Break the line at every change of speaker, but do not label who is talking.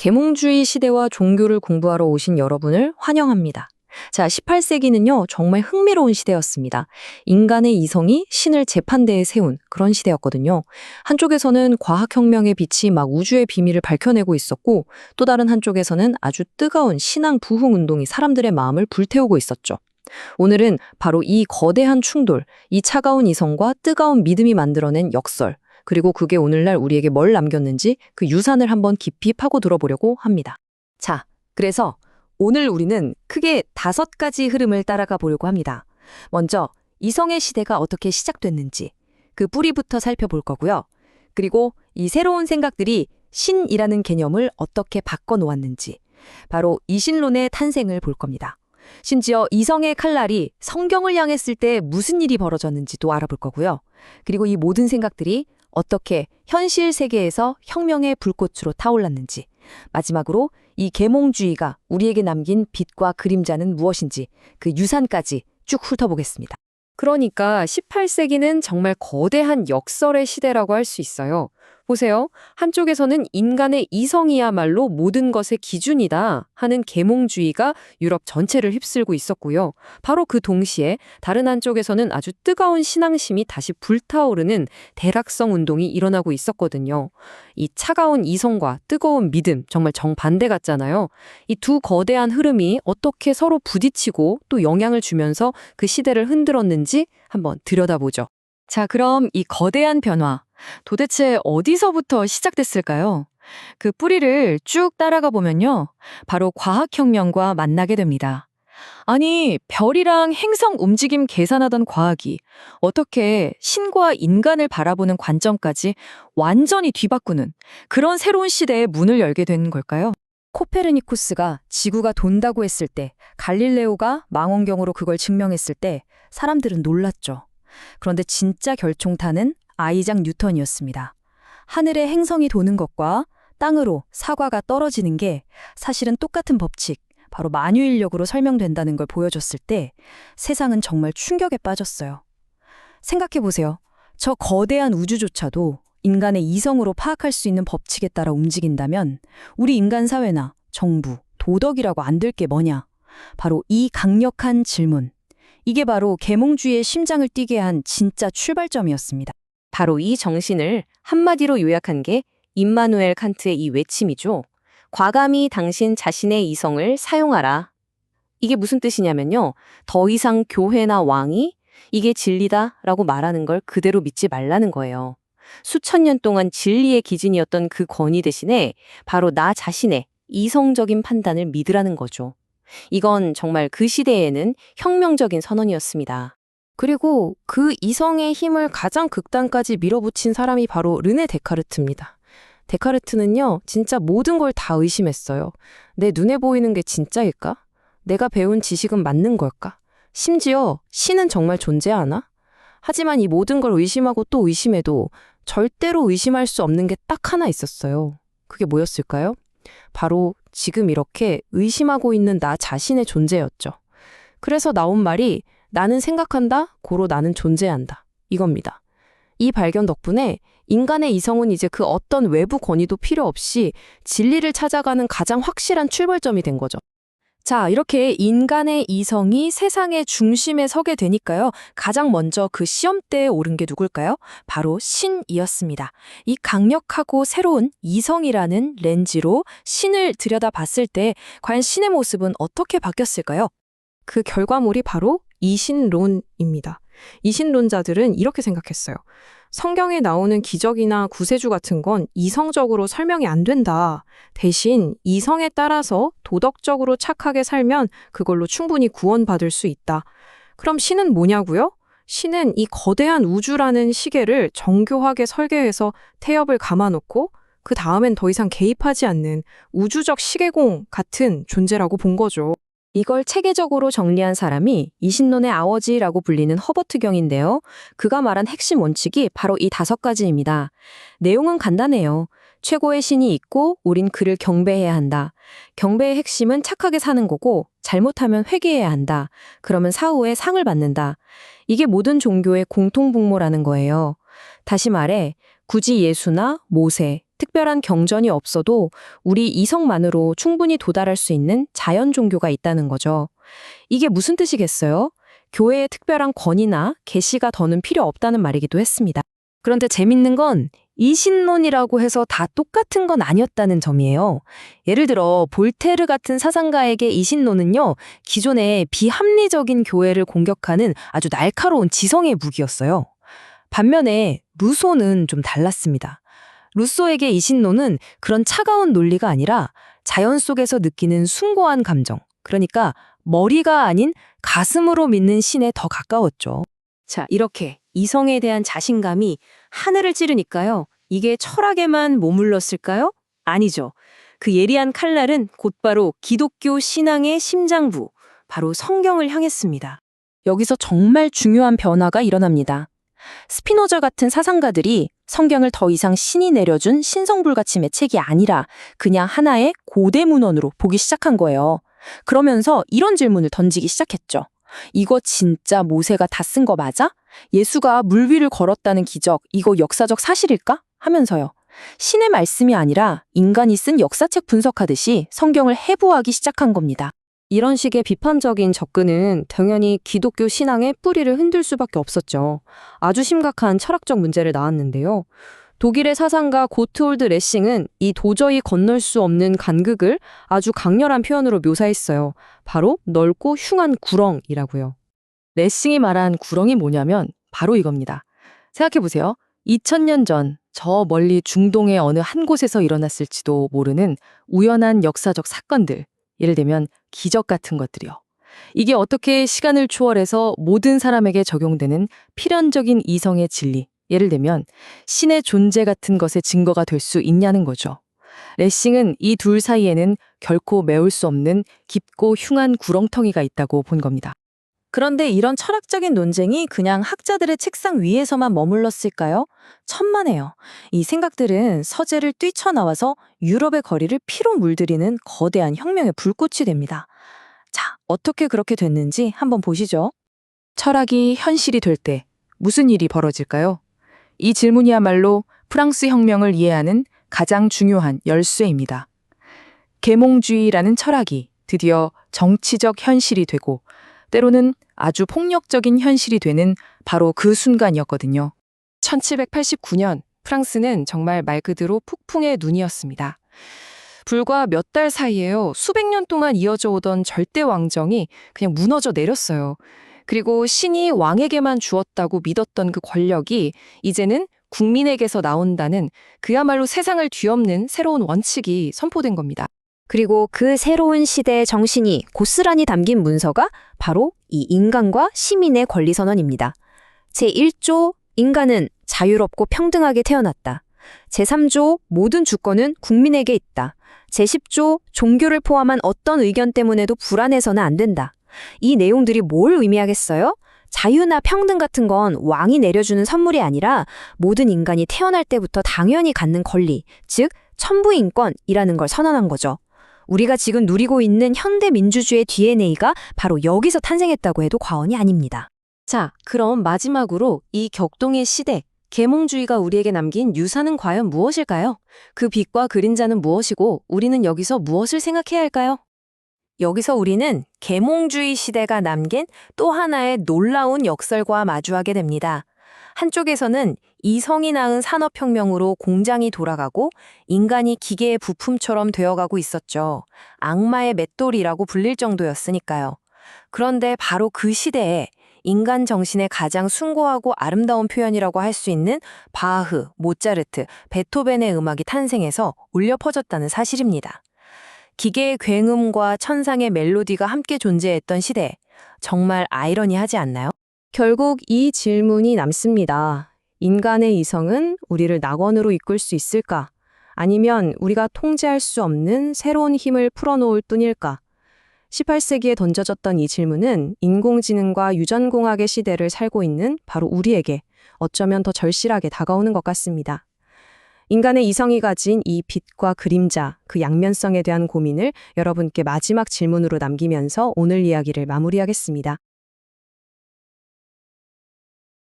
계몽주의 시대와 종교를 공부하러 오신 여러분을 환영합니다. 자, 18세기는요, 정말 흥미로운 시대였습니다. 인간의 이성이 신을 재판대에 세운 그런 시대였거든요. 한쪽에서는 과학혁명의 빛이 막 우주의 비밀을 밝혀내고 있었고, 또 다른 한쪽에서는 아주 뜨거운 신앙 부흥 운동이 사람들의 마음을 불태우고 있었죠. 오늘은 바로 이 거대한 충돌, 이 차가운 이성과 뜨거운 믿음이 만들어낸 역설, 그리고 그게 오늘날 우리에게 뭘 남겼는지 그 유산을 한번 깊이 파고 들어보려고 합니다. 자, 그래서 오늘 우리는 크게 5가지 흐름을 따라가 보려고 합니다. 먼저 이성의 시대가 어떻게 시작됐는지 그 뿌리부터 살펴볼 거고요. 그리고 이 새로운 생각들이 신이라는 개념을 어떻게 바꿔놓았는지 바로 이신론의 탄생을 볼 겁니다. 심지어 이성의 칼날이 성경을 향했을 때 무슨 일이 벌어졌는지도 알아볼 거고요. 그리고 이 모든 생각들이 어떻게 현실 세계에서 혁명의 불꽃으로 타올랐는지, 마지막으로 이 계몽주의가 우리에게 남긴 빛과 그림자는 무엇인지 그 유산까지 쭉 훑어보겠습니다. 그러니까 18세기는 정말 거대한 역설의 시대라고 할 수 있어요. 보세요. 한쪽에서는 인간의 이성이야말로 모든 것의 기준이다 하는 계몽주의가 유럽 전체를 휩쓸고 있었고요. 바로 그 동시에 다른 한쪽에서는 아주 뜨거운 신앙심이 다시 불타오르는 대락성 운동이 일어나고 있었거든요. 이 차가운 이성과 뜨거운 믿음, 정말 정반대 같잖아요. 이 두 거대한 흐름이 어떻게 서로 부딪히고 또 영향을 주면서 그 시대를 흔들었는지 한번 들여다보죠. 자, 그럼 이 거대한 변화, 도대체 어디서부터 시작됐을까요? 그 뿌리를 쭉 따라가 보면요. 바로 과학혁명과 만나게 됩니다. 아니, 별이랑 행성 움직임 계산하던 과학이 어떻게 신과 인간을 바라보는 관점까지 완전히 뒤바꾸는 그런 새로운 시대의 문을 열게 된 걸까요? 코페르니쿠스가 지구가 돈다고 했을 때, 갈릴레오가 망원경으로 그걸 증명했을 때 사람들은 놀랐죠. 그런데 진짜 결정타는 아이작 뉴턴이었습니다. 하늘에 행성이 도는 것과 땅으로 사과가 떨어지는 게 사실은 똑같은 법칙, 바로 만유인력으로 설명된다는 걸 보여줬을 때 세상은 정말 충격에 빠졌어요. 생각해보세요. 저 거대한 우주조차도 인간의 이성으로 파악할 수 있는 법칙에 따라 움직인다면 우리 인간 사회나 정부, 도덕이라고 안 될 게 뭐냐? 바로 이 강력한 질문. 이게 바로 계몽주의의 심장을 뛰게 한 진짜 출발점이었습니다. 바로 이 정신을 한마디로 요약한 게 임마누엘 칸트의 이 외침이죠. 과감히 당신 자신의 이성을 사용하라. 이게 무슨 뜻이냐면요. 더 이상 교회나 왕이 이게 진리다라고 말하는 걸 그대로 믿지 말라는 거예요. 수천 년 동안 진리의 기준이었던 그 권위 대신에 바로 나 자신의 이성적인 판단을 믿으라는 거죠. 이건 정말 그 시대에는 혁명적인 선언이었습니다. 그리고 그 이성의 힘을 가장 극단까지 밀어붙인 사람이 바로 르네 데카르트입니다. 데카르트는요, 진짜 모든 걸 다 의심했어요. 내 눈에 보이는 게 진짜일까? 내가 배운 지식은 맞는 걸까? 심지어 신은 정말 존재하나? 하지만 이 모든 걸 의심하고 또 의심해도 절대로 의심할 수 없는 게 딱 하나 있었어요. 그게 뭐였을까요? 바로 지금 이렇게 의심하고 있는 나 자신의 존재였죠. 그래서 나온 말이 나는 생각한다, 고로 나는 존재한다. 이겁니다. 이 발견 덕분에 인간의 이성은 이제 그 어떤 외부 권위도 필요 없이 진리를 찾아가는 가장 확실한 출발점이 된 거죠. 자, 이렇게 인간의 이성이 세상의 중심에 서게 되니까요. 가장 먼저 그 시험대에 오른 게 누굴까요? 바로 신이었습니다. 이 강력하고 새로운 이성이라는 렌즈로 신을 들여다봤을 때 과연 신의 모습은 어떻게 바뀌었을까요? 그 결과물이 바로 이신론입니다. 이신론자들은 이렇게 생각했어요. 성경에 나오는 기적이나 구세주 같은 건 이성적으로 설명이 안 된다. 대신 이성에 따라서 도덕적으로 착하게 살면 그걸로 충분히 구원받을 수 있다. 그럼 신은 뭐냐고요? 신은 이 거대한 우주라는 시계를 정교하게 설계해서 태엽을 감아놓고 그 다음엔 더 이상 개입하지 않는 우주적 시계공 같은 존재라고 본 거죠. 이걸 체계적으로 정리한 사람이 이신론의 아버지라고 불리는 허버트 경인데요. 그가 말한 핵심 원칙이 바로 이 5가지입니다. 내용은 간단해요. 최고의 신이 있고 우린 그를 경배해야 한다. 경배의 핵심은 착하게 사는 거고 잘못하면 회개해야 한다. 그러면 사후에 상을 받는다. 이게 모든 종교의 공통분모라는 거예요. 다시 말해 굳이 예수나 모세, 특별한 경전이 없어도 우리 이성만으로 충분히 도달할 수 있는 자연 종교가 있다는 거죠. 이게 무슨 뜻이겠어요? 교회의 특별한 권위나 계시가 더는 필요 없다는 말이기도 했습니다. 그런데 재밌는 건 이신론이라고 해서 다 똑같은 건 아니었다는 점이에요. 예를 들어 볼테르 같은 사상가에게 이신론은요, 기존의 비합리적인 교회를 공격하는 아주 날카로운 지성의 무기였어요. 반면에 루소는 좀 달랐습니다. 루소에게 이신론은 그런 차가운 논리가 아니라 자연 속에서 느끼는 숭고한 감정, 그러니까 머리가 아닌 가슴으로 믿는 신에 더 가까웠죠. 자, 이렇게 이성에 대한 자신감이 하늘을 찌르니까요. 이게 철학에만 머물렀을까요? 아니죠. 그 예리한 칼날은 곧바로 기독교 신앙의 심장부, 바로 성경을 향했습니다. 여기서 정말 중요한 변화가 일어납니다. 스피노자 같은 사상가들이 성경을 더 이상 신이 내려준 신성불가침의 책이 아니라 그냥 하나의 고대 문헌으로 보기 시작한 거예요. 그러면서 이런 질문을 던지기 시작했죠. 이거 진짜 모세가 다 쓴 거 맞아? 예수가 물 위를 걸었다는 기적, 이거 역사적 사실일까? 하면서요. 신의 말씀이 아니라 인간이 쓴 역사책 분석하듯이 성경을 해부하기 시작한 겁니다. 이런 식의 비판적인 접근은 당연히 기독교 신앙의 뿌리를 흔들 수밖에 없었죠. 아주 심각한 철학적 문제를 낳았는데요. 독일의 사상가 고트홀드 레싱은 이 도저히 건널 수 없는 간극을 아주 강렬한 표현으로 묘사했어요. 바로 넓고 흉한 구렁이라고요. 레싱이 말한 구렁이 뭐냐면 바로 이겁니다. 생각해보세요. 2000년 전 저 멀리 중동의 어느 한 곳에서 일어났을지도 모르는 우연한 역사적 사건들, 예를 들면 기적 같은 것들이요. 이게 어떻게 시간을 초월해서 모든 사람에게 적용되는 필연적인 이성의 진리, 예를 들면 신의 존재 같은 것의 증거가 될 수 있냐는 거죠. 레싱은 이 둘 사이에는 결코 메울 수 없는 깊고 흉한 구렁텅이가 있다고 본 겁니다. 그런데 이런 철학적인 논쟁이 그냥 학자들의 책상 위에서만 머물렀을까요? 천만에요. 이 생각들은 서재를 뛰쳐나와서 유럽의 거리를 피로 물들이는 거대한 혁명의 불꽃이 됩니다. 자, 어떻게 그렇게 됐는지 한번 보시죠. 철학이 현실이 될 때 무슨 일이 벌어질까요? 이 질문이야말로 프랑스 혁명을 이해하는 가장 중요한 열쇠입니다. 계몽주의라는 철학이 드디어 정치적 현실이 되고 때로는 아주 폭력적인 현실이 되는 바로 그 순간이었거든요. 1789년 프랑스는 정말 말 그대로 폭풍의 눈이었습니다. 불과 몇 달 사이에요. 수백 년 동안 이어져 오던 절대 왕정이 그냥 무너져 내렸어요. 그리고 신이 왕에게만 주었다고 믿었던 그 권력이 이제는 국민에게서 나온다는 그야말로 세상을 뒤엎는 새로운 원칙이 선포된 겁니다. 그리고 그 새로운 시대의 정신이 고스란히 담긴 문서가 바로 이 인간과 시민의 권리선언입니다. 제1조 인간은 자유롭고 평등하게 태어났다. 제3조 모든 주권은 국민에게 있다. 제10조 종교를 포함한 어떤 의견 때문에도 불안해서는 안 된다. 이 내용들이 뭘 의미하겠어요? 자유나 평등 같은 건 왕이 내려주는 선물이 아니라 모든 인간이 태어날 때부터 당연히 갖는 권리, 즉 천부인권이라는 걸 선언한 거죠. 우리가 지금 누리고 있는 현대 민주주의의 DNA가 바로 여기서 탄생했다고 해도 과언이 아닙니다. 자, 그럼 마지막으로 이 격동의 시대, 계몽주의가 우리에게 남긴 유산은 과연 무엇일까요? 그 빛과 그림자는 무엇이고 우리는 여기서 무엇을 생각해야 할까요? 여기서 우리는 계몽주의 시대가 남긴 또 하나의 놀라운 역설과 마주하게 됩니다. 한쪽에서는 이성이 낳은 산업혁명으로 공장이 돌아가고 인간이 기계의 부품처럼 되어가고 있었죠. 악마의 맷돌이라고 불릴 정도였으니까요. 그런데 바로 그 시대에 인간 정신의 가장 숭고하고 아름다운 표현이라고 할 수 있는 바흐, 모차르트, 베토벤의 음악이 탄생해서 울려 퍼졌다는 사실입니다. 기계의 굉음과 천상의 멜로디가 함께 존재했던 시대, 정말 아이러니하지 않나요? 결국 이 질문이 남습니다. 인간의 이성은 우리를 낙원으로 이끌 수 있을까? 아니면 우리가 통제할 수 없는 새로운 힘을 풀어놓을 뿐일까? 18세기에 던져졌던 이 질문은 인공지능과 유전공학의 시대를 살고 있는 바로 우리에게 어쩌면 더 절실하게 다가오는 것 같습니다. 인간의 이성이 가진 이 빛과 그림자, 그 양면성에 대한 고민을 여러분께 마지막 질문으로 남기면서 오늘 이야기를 마무리하겠습니다.